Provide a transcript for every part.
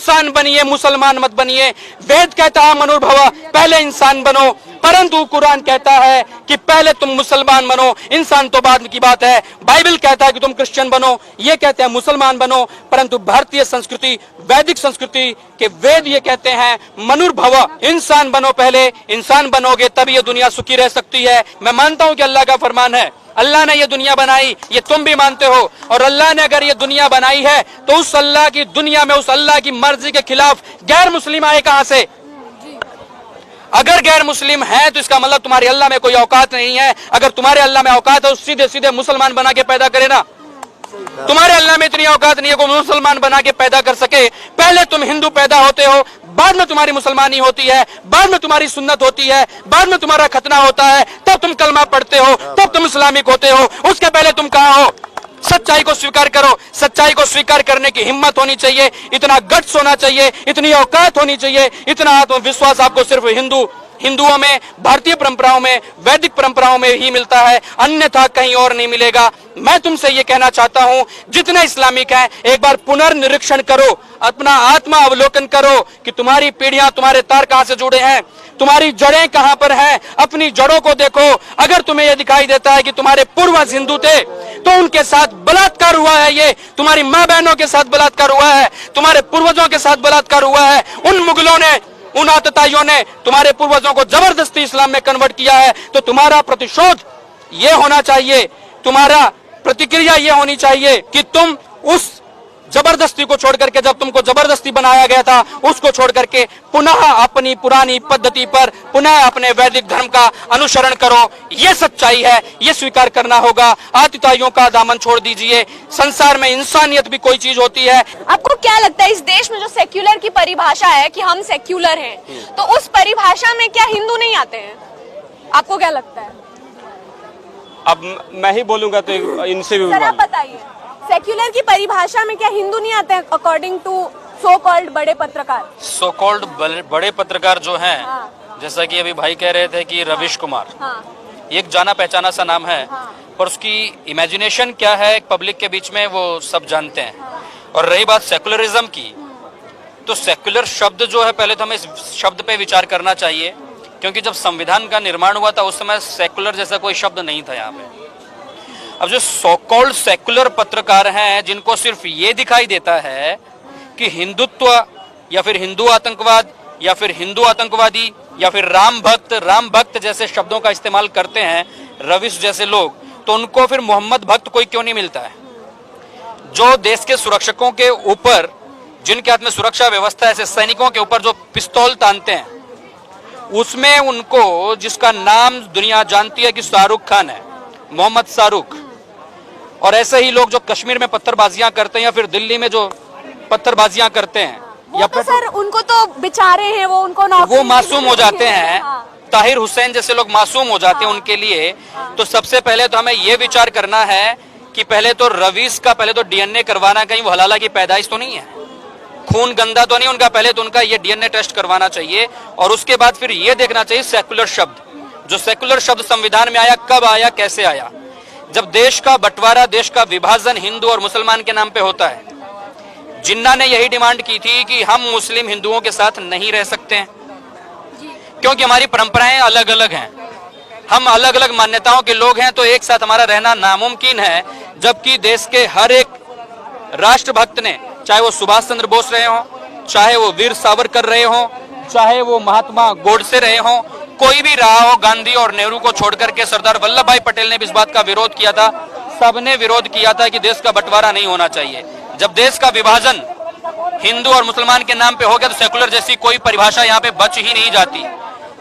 इंसान बनिए, मुसलमान मत बनिए। वेद कहता है मनुर्भव, पहले इंसान बनो, परंतु कुरान कहता है कि पहले तुम मुसलमान बनो, इंसान तो बाद की बात है। बाइबल कहता है कि तुम क्रिश्चियन बनो, ये कहते हैं मुसलमान बनो, परंतु भारतीय संस्कृति, वैदिक संस्कृति के वेद ये कहते हैं मनुर्भव, इंसान बनो, पहले इंसान बनोगे तब ये दुनिया सुखी रह सकती है। मैं मानता हूं कि अल्लाह का फरमान है, अल्लाह ने ये दुनिया बनाई, ये तुम भी मानते हो, और अल्लाह ने अगर ये दुनिया बनाई है तो उस अल्लाह की दुनिया में उस अल्लाह की मर्जी के खिलाफ गैर मुस्लिम आए कहां से? अगर गैर मुस्लिम है तो इसका मतलब तुम्हारे अल्लाह में कोई औकात नहीं है। अगर तुम्हारे अल्लाह में औकात है तो सीधे सीधे मुसलमान बना के पैदा करे ना। तुम्हारे अल्लाह में इतनी औकात नहीं है कोई मुसलमान बना के पैदा कर सके। पहले तुम हिंदू पैदा होते हो, बाद में तुम्हारी मुसलमानी होती है, बाद में तुम्हारी सुन्नत होती है, बाद में तुम्हारा खतना होता है, तब तुम कलमा पढ़ते हो, तब तुम इस्लामिक होते हो। उसके पहले तुम कहां हो? सच्चाई को स्वीकार करो। सच्चाई को स्वीकार करने की हिम्मत होनी चाहिए, इतना गट्स होना चाहिए, इतनी औकात होनी चाहिए, इतना आत्मविश्वास आपको सिर्फ हिंदुओं में, भारतीय परंपराओं में, वैदिक परंपराओं में ही मिलता है, अन्यथा कहीं और नहीं मिलेगा। मैं तुमसे ये कहना चाहता हूं, जितने इस्लामिक हैं एक बार पुनर्निरीक्षण करो, अपना आत्मा अवलोकन करो कि तुम्हारी पीढ़ियां, तुम्हारे तार कहां से जुड़े हैं, तुम्हारी जड़ें कहां पर हैं। अपनी जड़ों को देखो। अगर तुम्हें यह दिखाई देता है कि तुम्हारे पूर्वज हिंदू थे तो उनके साथ बलात्कार हुआ है, ये तुम्हारी मां बहनों के साथ बलात्कार हुआ है, तुम्हारे पूर्वजों के साथ बलात्कार हुआ है, उन मुगलों ने, उन आतताइयों ने तुम्हारे पूर्वजों को जबरदस्ती इस्लाम में कन्वर्ट किया है, तो तुम्हारा प्रतिशोध ये होना चाहिए, तुम्हारा प्रतिक्रिया ये होनी चाहिए कि तुम उस जबरदस्ती को छोड़ करके, जब तुमको जबरदस्ती बनाया गया था, उसको छोड़ करके पुनः अपनी पुरानी पद्धति पर, पुनः अपने वैदिक धर्म का अनुसरण करो। ये सच्चाई है, ये स्वीकार करना होगा। आतिताइयों का दामन छोड़ दीजिए। संसार में इंसानियत भी कोई चीज होती है। आपको क्या लगता है इस देश में जो सेक्युलर की परिभाषा है कि हम सेक्युलर हैं, तो उस परिभाषा में क्या हिंदू नहीं आते हैं? आपको क्या लगता है? अब मैं ही बोलूंगा तो इनसे भी सर आप बताइए, सेक्युलर की परिभाषा में क्या हिंदू नहीं आते हैं अकॉर्डिंग टू सो कॉल्ड बड़े पत्रकार? सो कॉल्ड बड़े पत्रकार जो हैं, हाँ। जैसा कि अभी भाई कह रहे थे कि रविश कुमार, हाँ। एक जाना पहचाना सा नाम है, हाँ। पर उसकी इमेजिनेशन क्या है पब्लिक के बीच में वो सब जानते हैं। हाँ। और रही बात सेकुलरिज्म की, तो सेकुलर शब्द जो है, पहले तो हमें इस शब्द पे विचार करना चाहिए, क्योंकि जब संविधान का निर्माण हुआ था उस समय सेकुलर जैसा कोई शब्द नहीं था यहाँ पे। अब जो सो कॉल्ड सेकुलर पत्रकार हैं, जिनको सिर्फ ये दिखाई देता है कि हिंदुत्व या फिर हिंदू आतंकवाद या फिर हिंदू आतंकवादी या फिर राम भक्त जैसे शब्दों का इस्तेमाल करते हैं रविश जैसे लोग, तो उनको फिर मोहम्मद भक्त कोई क्यों नहीं मिलता है? जो देश के सुरक्षकों के ऊपर, जिनके हाथ में सुरक्षा व्यवस्था, ऐसे सैनिकों के ऊपर जो पिस्तौल तानते हैं, उसमें उनको, जिसका नाम दुनिया जानती है कि शाहरुख खान है, मोहम्मद शाहरुख, और ऐसे ही लोग जो कश्मीर में पत्थरबाजियां करते हैं या फिर दिल्ली में जो पत्थरबाजियां करते हैं, या तो सर उनको तो बेचारे हैं, वो मासूम हो जाते हैं। हाँ। ताहिर हुसैन जैसे लोग मासूम हो जाते हैं, हाँ। उनके लिए तो सबसे पहले तो हमें ये विचार करना है कि पहले तो रवीश का पहले तो डीएनए करवाना, कहीं वो हलाला की पैदाइश तो नहीं है, खून गंदा तो नहीं उनका, पहले तो उनका ये डीएनए टेस्ट करवाना चाहिए। और उसके बाद फिर ये देखना चाहिए सेकुलर शब्द, जो सेकुलर शब्द संविधान में आया, कब आया, कैसे आया? जब देश का बंटवारा, देश का विभाजन हिंदू और मुसलमान के नाम पे होता है। जिन्ना ने यही डिमांड की थी कि हम मुस्लिम हिंदुओं के साथ नहीं रह सकते हैं, क्योंकि हमारी परंपराएं अलग अलग हैं, हम अलग अलग मान्यताओं के लोग हैं, तो एक साथ हमारा रहना नामुमकिन है। जबकि देश के हर एक राष्ट्रभक्त ने, चाहे वो सुभाष चंद्र बोस रहे हों, चाहे वो वीर सावरकर रहे हों, चाहे वो महात्मा गोडसे रहे हों, कोई भी रहा हो, गांधी और नेहरू को छोड़कर के सरदार वल्लभ भाई पटेल ने भी इस बात का विरोध किया था। सबने विरोध किया था कि देश का बंटवारा नहीं होना चाहिए। जब देश का विभाजन हिंदू और मुसलमान के नाम पे हो गया तो सेकुलर जैसी कोई परिभाषा यहाँ पे बच ही नहीं जाती।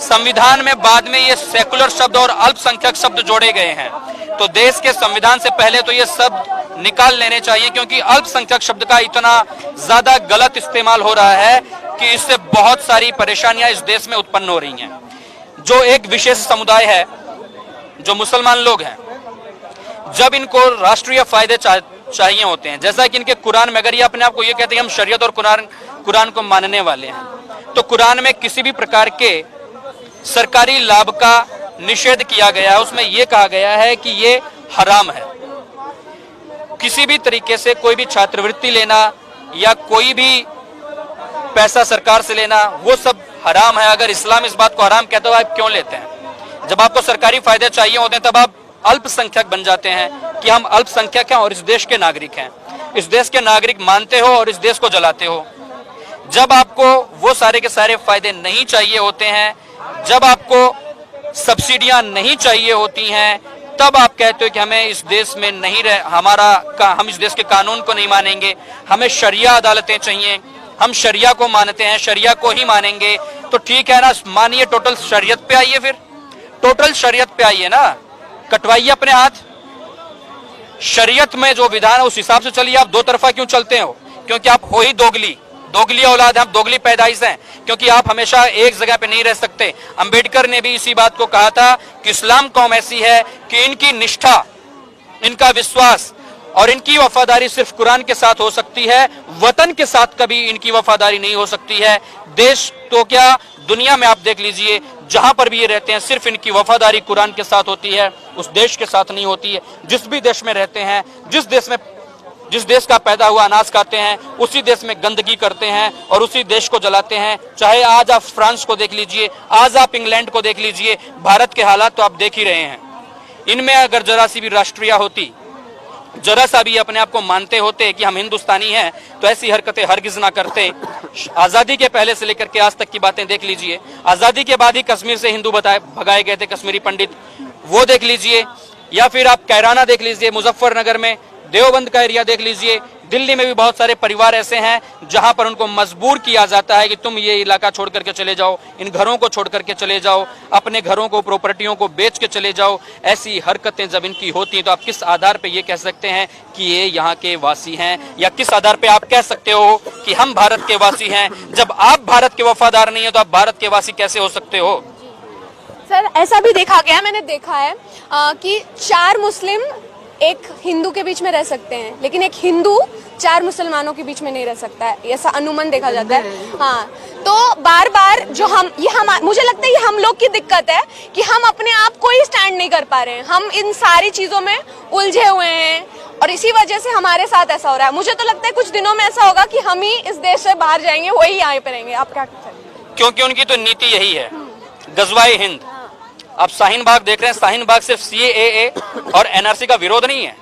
संविधान में बाद में ये सेकुलर शब्द और अल्पसंख्यक शब्द जोड़े गए हैं, तो देश के संविधान से पहले तो ये शब्द निकाल लेने चाहिए, क्योंकि अल्पसंख्यक शब्द का इतना ज्यादा गलत इस्तेमाल हो रहा है कि इससे बहुत सारी परेशानियां इस देश में उत्पन्न हो रही हैं। जो एक विशेष समुदाय है, जो मुसलमान लोग हैं, जब इनको राष्ट्रीय फायदे चाहिए होते हैं, जैसा कि इनके कुरान में, अगर ये अपने आप को ये कहते हैं हम शरीयत और कुरान को मानने वाले हैं, तो कुरान में किसी भी प्रकार के सरकारी लाभ का निषेध किया गया है। उसमें यह कहा गया है कि ये हराम है। किसी भी तरीके से कोई भी छात्रवृत्ति लेना या कोई भी पैसा सरकार से लेना, वो सब हराम है। अगर इस्लाम इस बात को हराम कहता है, आप क्यों लेते हैं? जब आपको सरकारी फायदे चाहिए होते हैं तब आप अल्पसंख्यक बन जाते हैं कि हम अल्पसंख्यक हैं और इस देश के नागरिक हैं। इस देश के नागरिक मानते हो और इस देश को जलाते हो। जब आपको वो सारे के सारे फायदे नहीं चाहिए होते हैं, जब आपको सब्सिडियां नहीं चाहिए होती हैं, तब आप कहते हो कि हमें इस देश में नहीं हम इस देश के कानून को नहीं मानेंगे, हमें शरिया अदालतें चाहिए, हम शरिया को मानते हैं, शरिया को ही मानेंगे। तो ठीक है ना, मानिए टोटल शरीयत पे आइए, फिर टोटल शरीयत पे आइए ना, कटवाइए अपने हाथ। शरीयत में जो विधान है उस हिसाब से चलिए। आप दो तरफा क्यों चलते हो? क्योंकि आप हो ही दोगली औलाद हैं, आप दोगली पैदाइश हैं, क्योंकि आप हमेशा एक जगह पे नहीं रह सकते। अंबेडकर ने भी इसी बात को कहा था कि इस्लाम कौम ऐसी है कि इनकी निष्ठा, इनका विश्वास और इनकी वफादारी सिर्फ कुरान के साथ हो सकती है, वतन के साथ कभी इनकी वफादारी नहीं हो सकती है। देश तो क्या, दुनिया में आप देख लीजिए, जहां पर भी ये रहते हैं सिर्फ इनकी वफादारी कुरान के साथ होती है, उस देश के साथ नहीं होती है। जिस भी देश में रहते हैं, जिस देश का पैदा हुआ अनाज खाते हैं, उसी देश में गंदगी करते हैं और उसी देश को जलाते हैं। चाहे आज आप फ्रांस को देख लीजिए, आज आप इंग्लैंड को देख लीजिए, भारत के हालात तो आप देख ही रहे हैं। इनमें अगर जरा सी भी राष्ट्रीय होती, जरा सा भी अपने आप को मानते होते कि हम हिंदुस्तानी हैं, तो ऐसी हरकतें हरगिज ना करते। आजादी के पहले से लेकर के आज तक की बातें देख लीजिए। आजादी के बाद ही कश्मीर से हिंदू भगाए गए थे, कश्मीरी पंडित, वो देख लीजिए। या फिर आप कैराना देख लीजिए, मुजफ्फरनगर में, देवबंद का एरिया देख लीजिए। दिल्ली में भी बहुत सारे परिवार ऐसे हैं जहां पर उनको मजबूर किया जाता है कि तुम ये इलाका छोड़ करके चले जाओ, इन घरों को छोड़ करके चले जाओ, अपने घरों को, प्रॉपर्टियों को बेच के चले जाओ। ऐसी हरकतें जब इनकी होती हैं तो आप किस आधार पे ये कह सकते हैं कि ये यहाँ के वासी हैं? या किस आधार पे आप कह सकते हो कि हम भारत के वासी हैं? जब आप भारत के वफादार नहीं है तो आप भारत के वासी कैसे हो सकते हो? सर, ऐसा भी देखा गया, मैंने देखा है कि 4 मुस्लिम एक हिंदू के बीच में रह सकते हैं, लेकिन एक हिंदू 4 मुसलमानों के बीच में नहीं रह सकता है, ऐसा अनुमान देखा जाता है। हाँ, तो बार बार जो मुझे लगता है ये हम लोग की दिक्कत है कि हम अपने आप को ही स्टैंड नहीं कर पा रहे हैं। हम इन सारी चीजों में उलझे हुए हैं और इसी वजह से हमारे साथ ऐसा हो रहा है। मुझे तो लगता है कुछ दिनों में ऐसा होगा कि हम ही इस देश से बाहर जाएंगे, वही यहाँ पे रहेंगे। आप क्या कहते हैं? क्योंकि उनकी तो नीति यही है, गजवाए हिंद। आप शाहीन बाग देख रहे हैं, शाहीन बाग सिर्फ CAA और NRC का विरोध नहीं है,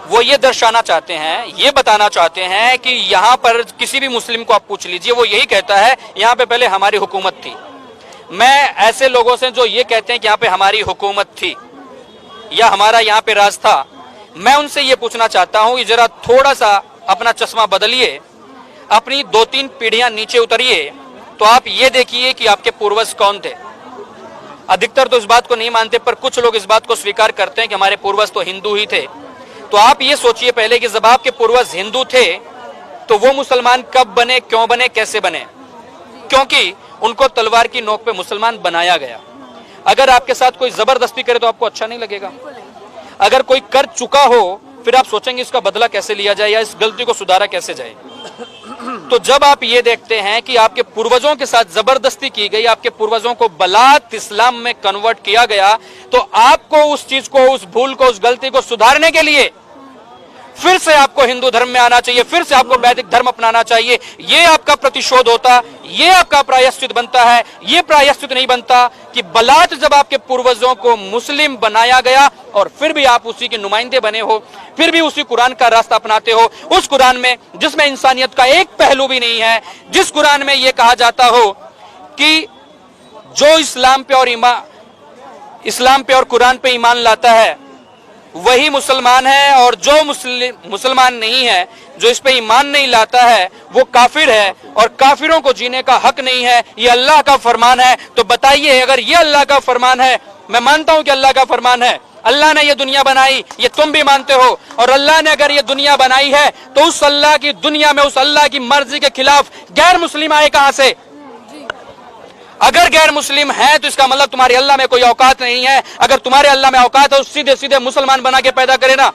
वो ये दर्शाना चाहते हैं, ये बताना चाहते हैं कि यहाँ पर किसी भी मुस्लिम को आप पूछ लीजिए, वो यही कहता है यहाँ पे पहले हमारी हुकूमत थी। मैं ऐसे लोगों से जो ये कहते हैं कि यहाँ पे हमारी हुकूमत थी या हमारा यहाँ पे राज था, मैं उनसे ये पूछना चाहता हूँ कि जरा थोड़ा सा अपना चश्मा बदलिए, अपनी 2-3 पीढ़ियां नीचे उतरिए, तो आप ये देखिए कि आपके पूर्वज कौन थे। अधिकतर तो इस बात को नहीं मानते, पर कुछ लोग इस बात को स्वीकार करते हैं कि हमारे पूर्वज तो हिंदू ही थे। तो आप ये सोचिए पहले कि जब आपके पूर्वज हिंदू थे तो वो मुसलमान कब बने, क्यों बने, कैसे बने? क्योंकि उनको तलवार की नोक पे मुसलमान बनाया गया। अगर आपके साथ कोई जबरदस्ती करे तो आपको अच्छा नहीं लगेगा। अगर कोई कर चुका हो फिर आप सोचेंगे इसका बदला कैसे लिया जाए या इस गलती को सुधारा कैसे जाए। तो जब आप ये देखते हैं कि आपके पूर्वजों के साथ जबरदस्ती की गई, आपके पूर्वजों को बलात इस्लाम में कन्वर्ट किया गया, तो आपको उस चीज को, उस भूल को, उस गलती को सुधारने के लिए फिर से आपको हिंदू धर्म में आना चाहिए, फिर से आपको वैदिक धर्म अपनाना चाहिए। ये आपका प्रतिशोध होता, ये आपका प्रायश्चित बनता है। ये प्रायश्चित नहीं बनता कि बलात जब आपके पूर्वजों को मुस्लिम बनाया गया और फिर भी आप उसी के नुमाइंदे बने हो, फिर भी उसी कुरान का रास्ता अपनाते हो, उस कुरान में जिसमें इंसानियत का एक पहलू भी नहीं है, जिस कुरान में यह कहा जाता हो कि जो इस्लाम पे और कुरान पे ईमान लाता है वही मुसलमान है, और जो मुसलमान नहीं है, जो इस पे ईमान नहीं लाता है, वो काफिर है और काफिरों को जीने का हक नहीं है। ये अल्लाह का फरमान है। तो बताइए, अगर ये अल्लाह का फरमान है, मैं मानता हूं कि अल्लाह का फरमान है, अल्लाह ने ये दुनिया बनाई, ये तुम भी मानते हो, और अल्लाह ने अगर ये दुनिया बनाई है तो उस अल्लाह की दुनिया में, उस अल्लाह की मर्जी के खिलाफ गैर मुस्लिम आए कहां से? अगर गैर मुस्लिम है तो इसका मतलब तुम्हारे अल्लाह में कोई औकात नहीं है। अगर तुम्हारे अल्लाह में औकात है तो सीधे सीधे मुसलमान बना के पैदा करे ना।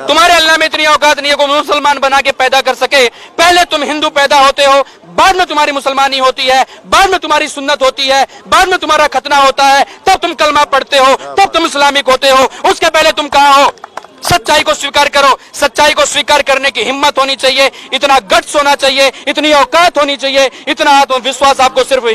तुम्हारे अल्लाह में इतनी औकात नहीं है कोई मुसलमान बना के पैदा कर सके। पहले तुम हिंदू पैदा होते हो, बाद में तुम्हारी मुसलमानी होती है, बाद में तुम्हारी सुन्नत होती है, बाद में तुम्हारा खतना होता है, तब तुम कलमा पढ़ते हो, तब तुम इस्लामिक होते हो। उसके पहले तुम कहाँ हो? सच्चाई को स्वीकार करो। सच्चाई को स्वीकार करने की हिम्मत होनी चाहिए, इतना गट्स होना चाहिए, इतनी औकात होनी चाहिए, इतना आत्मविश्वास आपको सिर्फ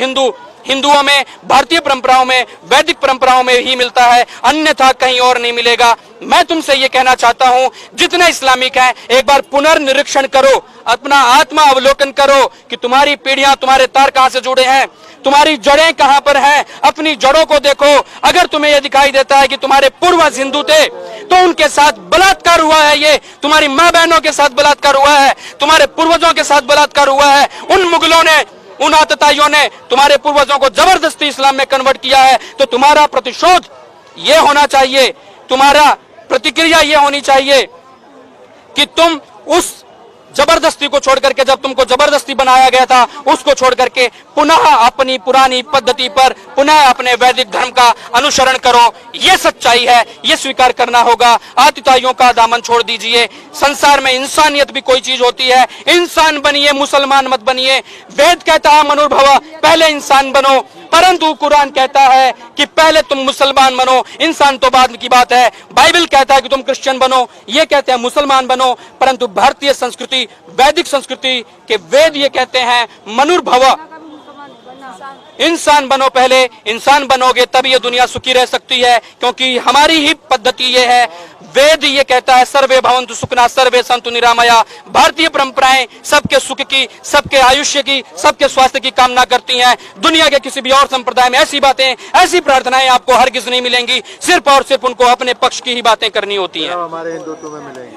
हिंदुओं में, भारतीय परंपराओं में, वैदिक परंपराओं में ही मिलता है, अन्यथा कहीं और नहीं मिलेगा। मैं तुमसे ये कहना चाहता हूं, जितने इस्लामिक हैं, एक बार पुनर्निरीक्षण करो, अपना आत्मा अवलोकन करो कि तुम्हारी पीढ़ियां, तुम्हारे तार कहां से जुड़े हैं, तुम्हारी जड़ें कहां पर हैं। अपनी जड़ों को देखो। अगर तुम्हें यह दिखाई देता है कि तुम्हारे पूर्वज हिंदू थे तो उनके साथ बलात्कार हुआ है, ये तुम्हारी मां बहनों के साथ बलात्कार हुआ है, तुम्हारे पूर्वजों के साथ बलात्कार हुआ है, उन मुगलों ने, उन आतताइयों ने तुम्हारे पूर्वजों को जबरदस्ती इस्लाम में कन्वर्ट किया है, तो तुम्हारा प्रतिशोध यह होना चाहिए, तुम्हारा प्रतिक्रिया यह होनी चाहिए कि तुम उस जबरदस्ती को छोड़ करके, जब तुमको जबरदस्ती बनाया गया था, उसको छोड़ करके पुनः अपनी पुरानी पद्धति पर, पुनः अपने वैदिक धर्म का अनुसरण करो। यह सच्चाई है, यह स्वीकार करना होगा। आतिताइयों का दामन छोड़ दीजिए। संसार में इंसानियत भी कोई चीज होती है। इंसान बनिए, मुसलमान मत बनिए। वेद कहता है मनुर्भव, पहले इंसान बनो, परंतु कुरान कहता है कि पहले तुम मुसलमान बनो, इंसान तो बाद की बात है। बाइबल कहता है कि तुम क्रिश्चियन बनो, ये कहते हैं मुसलमान बनो, परंतु भारतीय संस्कृति, वैदिक संस्कृति के वेद ये कहते हैं मनुर्भव, इंसान बनो। पहले इंसान बनोगे तब ये दुनिया सुखी रह सकती है, क्योंकि हमारी ही पद्धति ये है। वेद ये कहता है सर्वे भवन्तु सुखिनः सर्वे सन्तु निरामया। भारतीय परंपराएं सबके सुख की, सबके आयुष्य की, सबके स्वास्थ्य की कामना करती हैं। दुनिया के किसी भी और संप्रदाय में ऐसी बातें, ऐसी प्रार्थनाएं आपको हरगिज नहीं मिलेंगी। सिर्फ और सिर्फ उनको अपने पक्ष की ही बातें करनी होती हैं। हमारे हिंदुत्व में मिलेंगी।